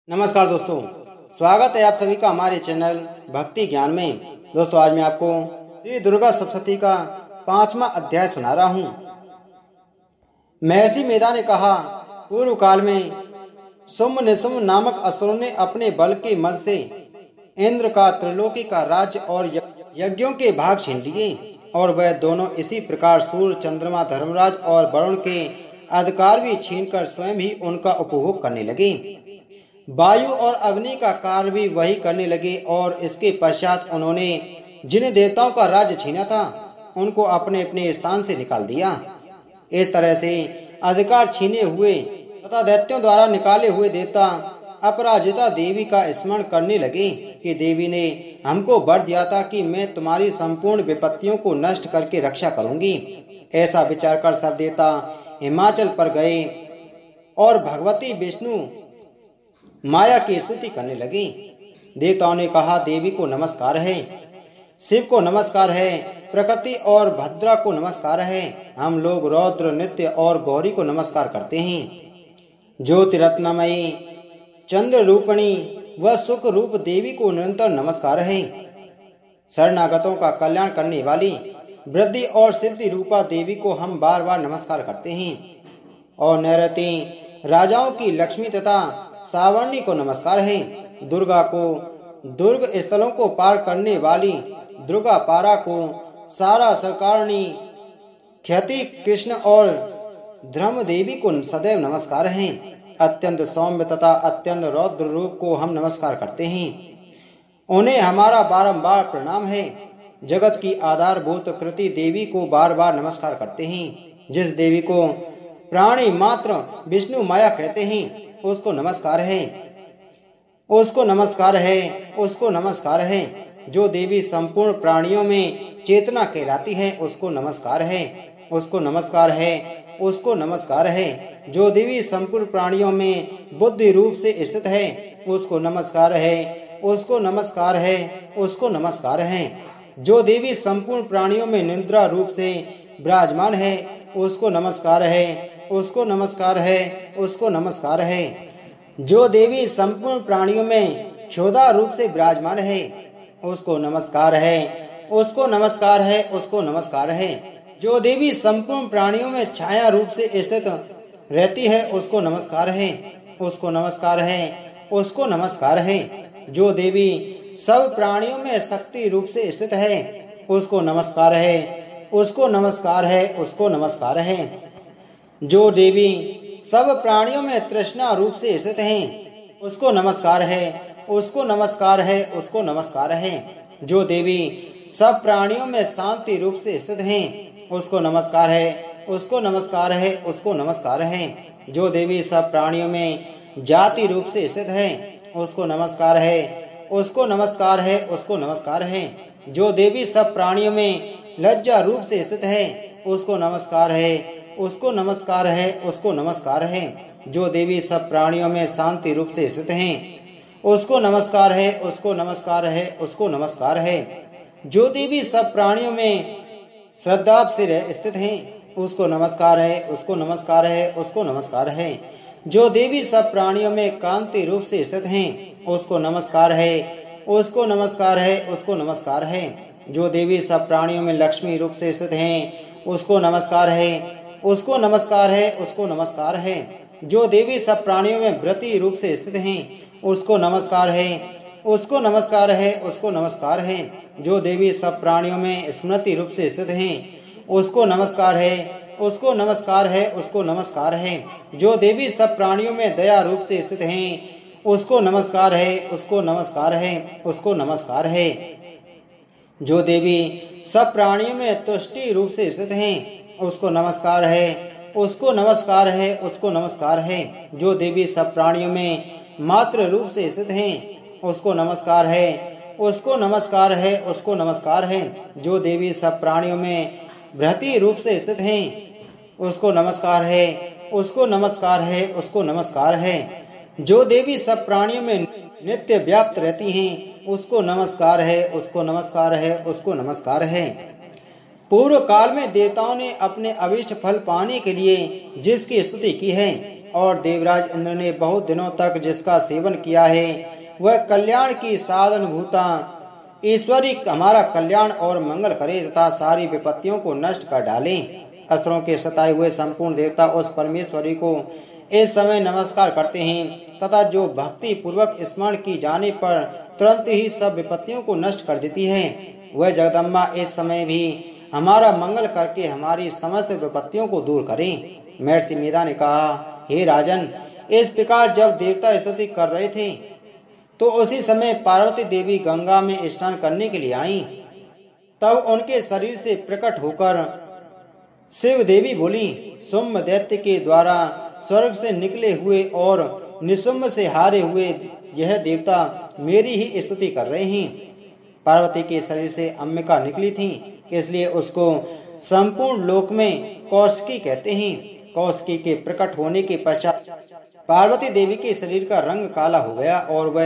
नमस्कार दोस्तों, स्वागत है आप सभी का हमारे चैनल भक्ति ज्ञान में। दोस्तों, आज मैं आपको श्री दुर्गा सप्तशती का 5वां अध्याय सुना रहा हूँ। महर्षि मेधा ने कहा, पूर्व काल में सुम निसुम नामक असुरों ने अपने बल के मद से इंद्र का त्रिलोकी का राज्य और यज्ञों के भाग छीन लिए, और वह दोनों इसी प्रकार सूर्य, चंद्रमा, धर्मराज और वरुण के अधिकार भी छीनकर स्वयं ही उनका उपभोग करने लगे। वायु और अग्नि का कार्य भी वही करने लगे, और इसके पश्चात उन्होंने जिन देवताओं का राज्य छीना था उनको अपने अपने स्थान से निकाल दिया। इस तरह से अधिकार छीने हुए तथा दैत्यों द्वारा निकाले हुए देवता अपराजिता देवी का स्मरण करने लगे कि देवी ने हमको वर दिया था कि मैं तुम्हारी संपूर्ण विपत्तियों को नष्ट करके रक्षा करूंगी। ऐसा विचार कर सब देवता हिमाचल पर गए और भगवती विष्णु माया की स्तुति करने लगे। देवताओं ने कहा, देवी को नमस्कार है, शिव को नमस्कार है, प्रकृति और भद्रा को नमस्कार है। हम लोग रौद्र, नित्य और गौरी को नमस्कार करते हैं। ज्योतिरत्नमयी, चंद्र रूपणी व सुख रूप देवी को निरंतर नमस्कार है। शरणागतों का कल्याण करने वाली वृद्धि और सिद्धि रूपा देवी को हम बार बार नमस्कार करते हैं। और नैरती, राजाओं की लक्ष्मी तथा सावर्णी को नमस्कार है। दुर्गा को, दुर्ग स्थलों को पार करने वाली दुर्गा पारा को, सारा सरकारणी, ख्याति कृष्ण और धर्म देवी को सदैव नमस्कार है। अत्यंत सौम्य तथा अत्यंत रौद्र रूप को हम नमस्कार करते हैं। उन्हें हमारा बारंबार प्रणाम है। जगत की आधारभूत कृति देवी को बार बार नमस्कार करते हैं। जिस देवी को प्राणी मात्र विष्णु माया कहते हैं उसको नमस्कार है, उसको नमस्कार है, उसको नमस्कार है। जो देवी संपूर्ण प्राणियों में चेतना कहलाती है उसको नमस्कार है, उसको नमस्कार है, उसको नमस्कार है। जो देवी संपूर्ण प्राणियों में बुद्धि रूप से स्थित है उसको नमस्कार है, उसको नमस्कार है, उसको नमस्कार है। जो देवी संपूर्ण प्राणियों में निद्रा रूप से विराजमान है उसको नमस्कार है, उसको नमस्कार है, उसको नमस्कार है। जो देवी संपूर्ण प्राणियों में क्षुधा रूप से विराजमान है उसको नमस्कार है, उसको नमस्कार है, उसको नमस्कार है। जो देवी संपूर्ण प्राणियों में छाया रूप से स्थित रहती है उसको नमस्कार है, उसको नमस्कार है, उसको नमस्कार है। जो देवी सब प्राणियों में शक्ति रूप से स्थित है उसको नमस्कार है, उसको नमस्कार है, उसको नमस्कार है। जो देवी सब प्राणियों में तृष्णा रूप से स्थित हैं उसको नमस्कार है, उसको नमस्कार है, उसको नमस्कार है। जो देवी सब प्राणियों में शांति रूप से स्थित हैं उसको नमस्कार है, उसको नमस्कार है, उसको नमस्कार है। जो देवी सब प्राणियों में जाति रूप से स्थित है उसको नमस्कार है, उसको नमस्कार है, उसको नमस्कार है। जो देवी सब प्राणियों में लज्जा रूप से स्थित है उसको नमस्कार है, उसको नमस्कार है, उसको नमस्कार है। जो देवी सब प्राणियों में शांति रूप से स्थित हैं उसको नमस्कार है, उसको नमस्कार है, उसको नमस्कार है। जो देवी सब प्राणियों में श्रद्धा से स्थित हैं उसको नमस्कार है, उसको नमस्कार है, उसको नमस्कार है। जो देवी सब प्राणियों में कांति रूप से स्थित हैं उसको नमस्कार है, उसको नमस्कार है, उसको नमस्कार है। जो देवी सब प्राणियों में लक्ष्मी रूप से स्थित हैं उसको नमस्कार है, उसको नमस्कार है, उसको नमस्कार है। जो देवी सब प्राणियों में व्रति रूप से स्थित हैं उसको नमस्कार है, उसको नमस्कार है, उसको नमस्कार है। जो देवी सब प्राणियों में स्मृति रूप से स्थित हैं उसको नमस्कार है, उसको नमस्कार है, उसको नमस्कार है। जो देवी सब प्राणियों में दया रूप से स्थित हैं उसको नमस्कार है, उसको नमस्कार है, उसको नमस्कार है। जो देवी सब प्राणियों में तुष्टि रूप से स्थित हैं उसको नमस्कार है, उसको नमस्कार है, उसको नमस्कार है। जो देवी सब प्राणियों में मात्र रूप से स्थित हैं उसको नमस्कार है, उसको नमस्कार है, उसको नमस्कार है। जो देवी सब प्राणियों में बृहति रूप से स्थित हैं उसको नमस्कार है, उसको नमस्कार है, उसको नमस्कार है। जो देवी सब प्राणियों में नित्य व्याप्त रहती हैं उसको नमस्कार है, उसको नमस्कार है, उसको नमस्कार है। पूर्व काल में देवताओं ने अपने अभीष्ट फल पाने के लिए जिसकी स्तुति की है और देवराज इंद्र ने बहुत दिनों तक जिसका सेवन किया है वह कल्याण की साधन भूता ईश्वरी हमारा कल्याण और मंगल करे तथा सारी विपत्तियों को नष्ट कर डाले। असुरों के सताए हुए संपूर्ण देवता उस परमेश्वरी को इस समय नमस्कार करते हैं तथा जो भक्ति पूर्वक स्मरण की जाने पर तुरंत ही सब विपत्तियों को नष्ट कर देती है, वह जगदम्बा इस समय भी हमारा मंगल करके हमारी समस्त विपत्तियों को दूर करें। महर्षि मेधा ने कहा, हे राजन, इस प्रकार जब देवता स्तुति कर रहे थे तो उसी समय पार्वती देवी गंगा में स्नान करने के लिए आईं। तब उनके शरीर से प्रकट होकर शिव देवी बोली, सुम्भ दैत्य के द्वारा स्वर्ग से निकले हुए और निशुम्भ से हारे हुए यह देवता मेरी ही स्तुति कर रहे हैं। पार्वती के शरीर से अंबिका निकली थी, इसलिए उसको संपूर्ण लोक में कौशिकी कहते हैं। कौशिकी के प्रकट होने के पश्चात पार्वती देवी के शरीर का रंग काला हो गया और वह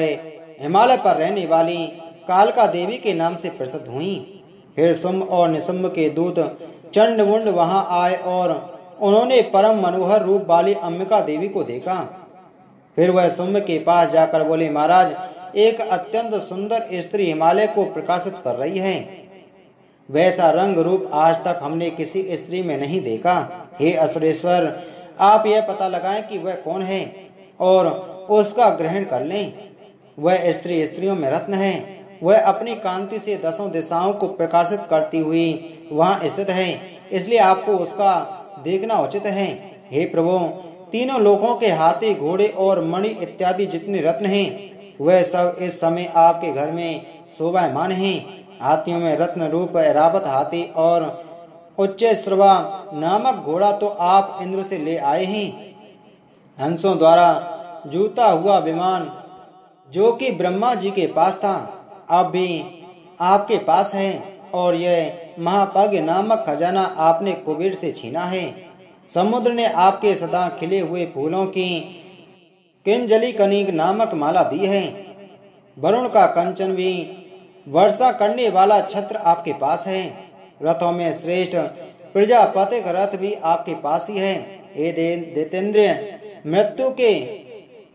हिमालय पर रहने वाली कालका देवी के नाम से प्रसिद्ध हुई। फिर शुंभ और निशुंभ के दूत चंडमुंड वहां आए और उन्होंने परम मनोहर रूप वाली अंबिका देवी को देखा। फिर वह शुंभ के पास जाकर बोले, महाराज, एक अत्यंत सुंदर स्त्री हिमालय को प्रकाशित कर रही है। वैसा रंग रूप आज तक हमने किसी स्त्री में नहीं देखा। हे असुरेश्वर, आप यह पता लगाएं कि वह कौन है और उसका ग्रहण कर लें। वह स्त्री स्त्रियों में रत्न है। वह अपनी कांति से दसों दिशाओं को प्रकाशित करती हुई वहां स्थित है, इसलिए आपको उसका देखना उचित है। हे प्रभु, तीनों लोकों के हाथी, घोड़े और मणि इत्यादि जितने रत्न हैं, वह सब इस समय आपके घर में शोभायमान हैं। हाथियों में रत्न रूप ऐरावत हाथी और उच्चैश्रवा नामक घोड़ा तो आप इंद्र से ले आए हैं। हंसों द्वारा जूता हुआ विमान जो कि ब्रह्मा जी के पास था, अब भी आपके पास है, और यह महाभाग्य नामक खजाना आपने कुबेर से छीना है। समुद्र ने आपके सदा खिले हुए फूलों की किंजली कनिक नामक माला दी है। वरुण का कंचन भी वर्षा करने वाला छत्र आपके पास है। रथों में श्रेष्ठ प्रजापति का रथ भी आपके पास ही है। हे दैतेंद्र, मृत्यु के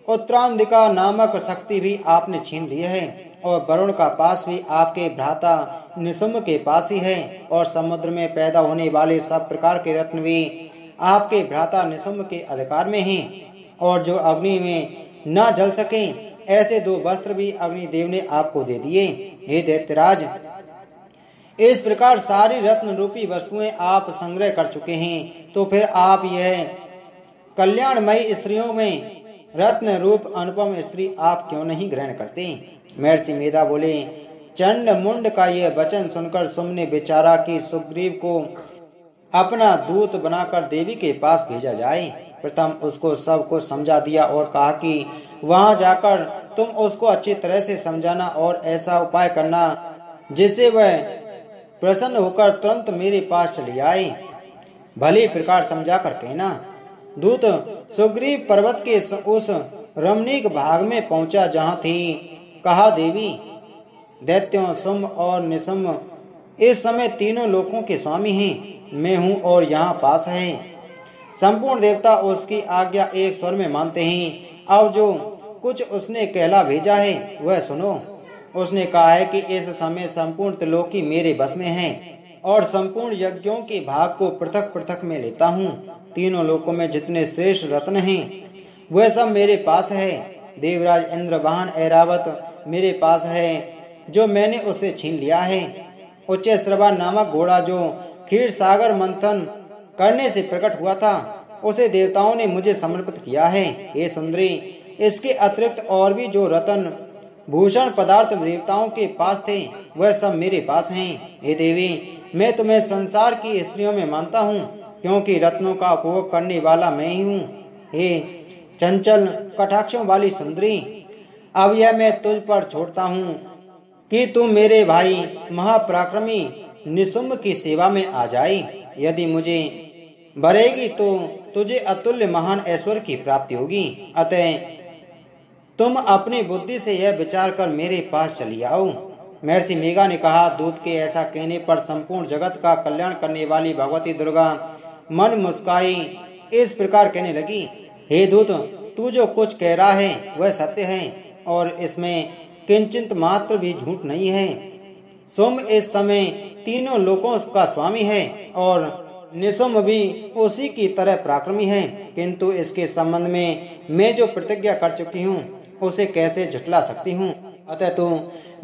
उत्तराधिका नामक शक्ति भी आपने छीन ली है, और वरुण का पास भी आपके भ्राता निशुंभ के पास ही है, और समुद्र में पैदा होने वाले सब प्रकार के रत्न भी आपके भ्राता निशुंभ के अधिकार में हैं, और जो अग्नि में न जल सके ऐसे दो वस्त्र भी अग्निदेव ने आपको दे दिए। हे दैत्यराज, इस प्रकार सारी रत्न रूपी वस्तुएं आप संग्रह कर चुके हैं, तो फिर आप यह कल्याणमयी स्त्रियों में रत्न रूप अनुपम स्त्री आप क्यों नहीं ग्रहण करते? महर्षि मेधा बोले, चंड मुंड का यह वचन सुनकर शुंभ ने विचारा कि सुग्रीव को अपना दूत बनाकर देवी के पास भेजा जाए। प्रथम उसको सब कुछ समझा दिया और कहा कि वहां जाकर तुम उसको अच्छी तरह से समझाना और ऐसा उपाय करना जिससे वह प्रसन्न होकर तुरंत मेरे पास चली आए। भली प्रकार समझा कर कहना। दूत सुग्रीव पर्वत के उस रमणीक भाग में पहुंचा जहां थी। कहा, देवी, दैत्यों शुंभ और निशुंभ इस समय तीनों लोकों के स्वामी हैं। मैं हूँ और यहाँ पास है। संपूर्ण देवता उसकी आज्ञा एक स्वर में मानते हैं। अब जो कुछ उसने कहला भेजा है वह सुनो। उसने कहा है कि इस समय संपूर्ण त्रिलोकी मेरे बस में है और संपूर्ण यज्ञों के भाग को पृथक पृथक में लेता हूँ। तीनों लोकों में जितने श्रेष्ठ रत्न हैं वह सब मेरे पास है। देवराज इंद्र वाहन ऐरावत मेरे पास है जो मैंने उसे छीन लिया है। उच्चैश्रवा नामक घोड़ा जो क्षीर सागर मंथन करने से प्रकट हुआ था उसे देवताओं ने मुझे समर्पित किया है। हे सुंदरी, इसके अतिरिक्त और भी जो रत्न भूषण पदार्थ देवताओं के पास थे वह सब मेरे पास हैं। हे देवी, मैं तुम्हें संसार की स्त्रियों में मानता हूँ क्योंकि रत्नों का उपभोग करने वाला मैं ही हूँ। हे चंचल कटाक्षों वाली सुंदरी, अब यह मैं तुझ पर छोड़ता हूँ कि तू मेरे भाई महापराक्रमी निशुंभ की सेवा में आ जाए। यदि मुझे बरेगी तो तुझे अतुल्य महान ऐश्वर्य की प्राप्ति होगी। अतः तुम अपनी बुद्धि से यह विचार कर मेरे पास चली आओ। महर्षि मेघा ने कहा, दूत के ऐसा कहने पर संपूर्ण जगत का कल्याण करने वाली भगवती दुर्गा मन मुस्काई इस प्रकार कहने लगी, हे दूत, तू जो कुछ कह रहा है वह सत्य है और इसमें किंचित मात्र भी झूठ नहीं है। सोम इस समय तीनों लोकों का स्वामी है और निशुम्भ भी उसी की तरह पराक्रमी है, किंतु इसके संबंध में मैं जो प्रतिज्ञा कर चुकी हूँ उसे कैसे झुठला सकती हूँ। अतः तो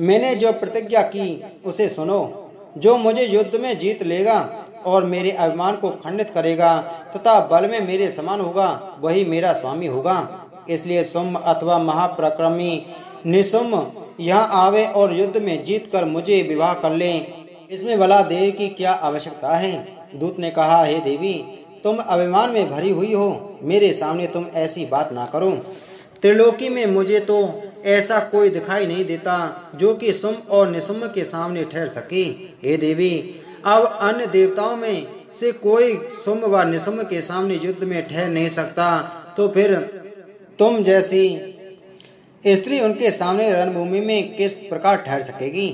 मैंने जो प्रतिज्ञा की उसे सुनो। जो मुझे युद्ध में जीत लेगा और मेरे अभिमान को खंडित करेगा तथा बल में मेरे समान होगा वही मेरा स्वामी होगा। इसलिए सुम्भ अथवा महापराक्रमी निशुम्भ यहाँ आवे और युद्ध में जीत कर मुझे विवाह कर ले, इसमें भला देर की क्या आवश्यकता है। दूत ने कहा, हे देवी, तुम अभिमान में भरी हुई हो, मेरे सामने तुम ऐसी बात ना करो। त्रिलोकी में मुझे तो ऐसा कोई दिखाई नहीं देता जो कि सुम्भ और निशुम्भ के सामने ठहर सके। हे देवी, अब अन्य देवताओं में से कोई सुम्भ व निशुम्भ के सामने युद्ध में ठहर नहीं सकता, तो फिर तुम जैसी स्त्री उनके सामने रणभूमि में किस प्रकार ठहर सकेगी।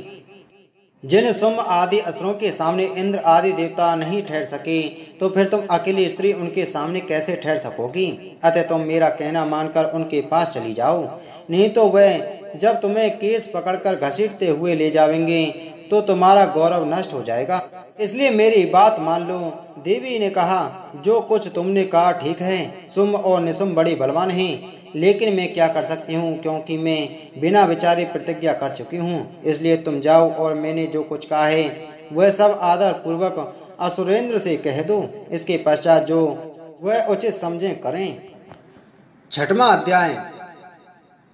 जिन सुम्भ आदि असुरों के सामने इंद्र आदि देवता नहीं ठहर सके, तो फिर तुम अकेली स्त्री उनके सामने कैसे ठहर सकोगी। अतः तुम मेरा कहना मानकर उनके पास चली जाओ, नहीं तो वह जब तुम्हें केस पकड़कर घसीटते हुए ले जाएंगे तो तुम्हारा गौरव नष्ट हो जाएगा। इसलिए मेरी बात मान लो। देवी ने कहा, जो कुछ तुमने कहा ठीक है। सुम्भ और निशुम्भ बड़े बलवान हैं, लेकिन मैं क्या कर सकती हूँ, क्योंकि मैं बिना विचारे प्रतिज्ञा कर चुकी हूँ। इसलिए तुम जाओ और मैंने जो कुछ कहा है वह सब आदर पूर्वक असुरेंद्र से कह दो। इसके पश्चात जो वह उचित समझे करें। 6वां अध्याय।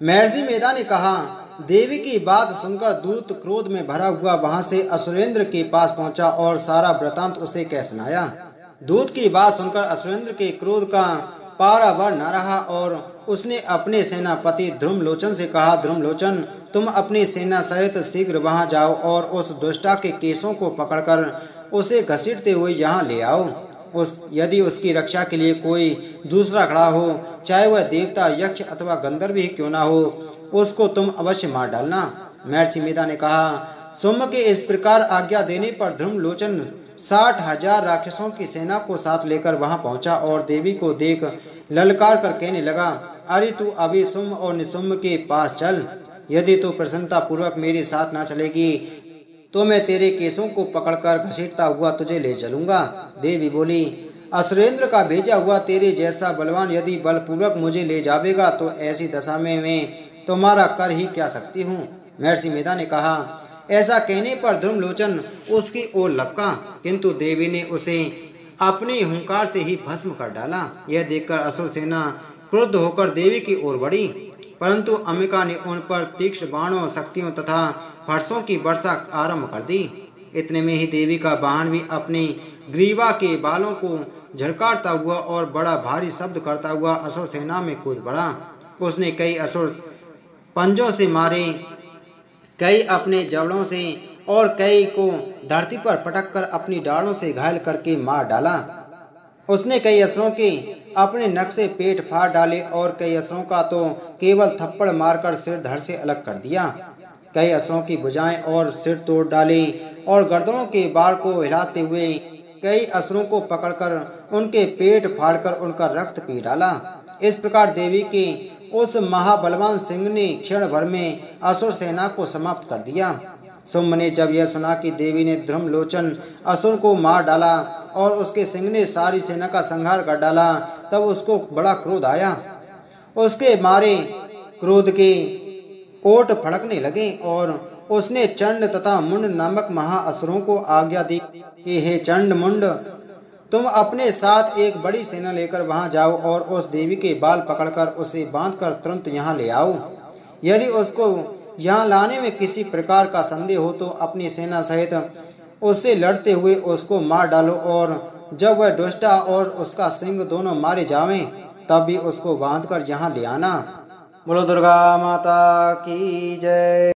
महर्षि मेधा ने कहा, देवी की बात सुनकर दूत क्रोध में भरा हुआ वहां से असुरेंद्र के पास पहुंचा और सारा वृतांत उसे कह सुनाया। दूत की बात सुनकर असुरेंद्र के क्रोध का पारावार न रहा और उसने अपने सेनापति ध्रुमलोचन से कहा, ध्रुमलोचन, तुम अपनी सेना सहित शीघ्र वहां जाओ और उस दुष्टा के केसों को पकड़कर उसे घसीटते हुए यहाँ ले आओ। यदि उसकी रक्षा के लिए कोई दूसरा खड़ा हो, चाहे वह देवता, यक्ष अथवा गंधर्व ही क्यों ना हो, उसको तुम अवश्य मार डालना। महर्षि मेधा ने कहा, सुम्भ के इस प्रकार आज्ञा देने पर ध्रुमलोचन 60,000 राक्षसों की सेना को साथ लेकर वहां पहुंचा और देवी को देख ललकार कर कहने लगा, अरे तू अभी सुम्भ और निशुम्भ के पास चल। यदि तू प्रसन्नता पूर्वक मेरे साथ न चलेगी तो मैं तेरे केसों को पकड़कर घसीटता हुआ तुझे ले चलूंगा। देवी बोली, असुरेंद्र का भेजा हुआ तेरे जैसा बलवान यदि बलपूर्वक मुझे ले जावेगा तो ऐसी दशा में मैं तुम्हारा कर ही क्या सकती हूँ। महर्षि मेधा ने कहा, ऐसा कहने पर ध्रुमलोचन उसकी ओर लपका, किंतु देवी ने उसे अपने हुंकार से ही भस्म कर डाला। यह देखकर असुर सेना क्रुद्ध होकर देवी की ओर बढ़ी, परंतु अंबिका ने उन पर तीक्ष्ण बाणों, शक्तियों तथा फरसों की वर्षा आरंभ कर दी। इतने में ही देवी का वाहन भी अपने ग्रीवा के बालों को झड़कारता हुआ और बड़ा भारी शब्द करता हुआ असुर सेना में कूद पड़ा। उसने कई असुर पंजों से मारे, कई अपने जबड़ों से और कई को धरती पर पटक कर अपनी डालों से घायल करके मार डाला। उसने कई असुरों के अपने नख से पेट फाड़ डाले और कई असुरों का तो केवल थप्पड़ मारकर सिर धड़ से अलग कर दिया। कई असुरों की भुजाएं और सिर तोड़ डाले और गर्दनों के बाढ़ को हिलाते हुए कई असुरों को पकड़कर उनके पेट फाड़कर उनका रक्त पी डाला। इस प्रकार देवी के उस महाबलवान सिंह ने क्षण भर में असुर सेना को समाप्त कर दिया। सुम्भ ने जब यह सुना कि देवी ने ध्रुमलोचन असुर को मार डाला और उसके सिंह ने सारी सेना का संहार कर डाला, तब उसको बड़ा क्रोध आया। उसके मारे क्रोध के ओट फड़कने लगे और उसने चंड तथा मुंड नामक महाअसुरों को आज्ञा दी कि हे चंड, मुंड, तुम अपने साथ एक बड़ी सेना लेकर वहां जाओ और उस देवी के बाल पकड़कर उसे बांधकर तुरंत यहाँ ले आओ। यदि उसको यहाँ लाने में किसी प्रकार का संदेह हो तो अपनी सेना सहित उससे लड़ते हुए उसको मार डालो और जब वह दुष्टा और उसका सिंह दोनों मारे जावें तब भी उसको बांधकर यहाँ ले आना। बोलो दुर्गा माता की जय।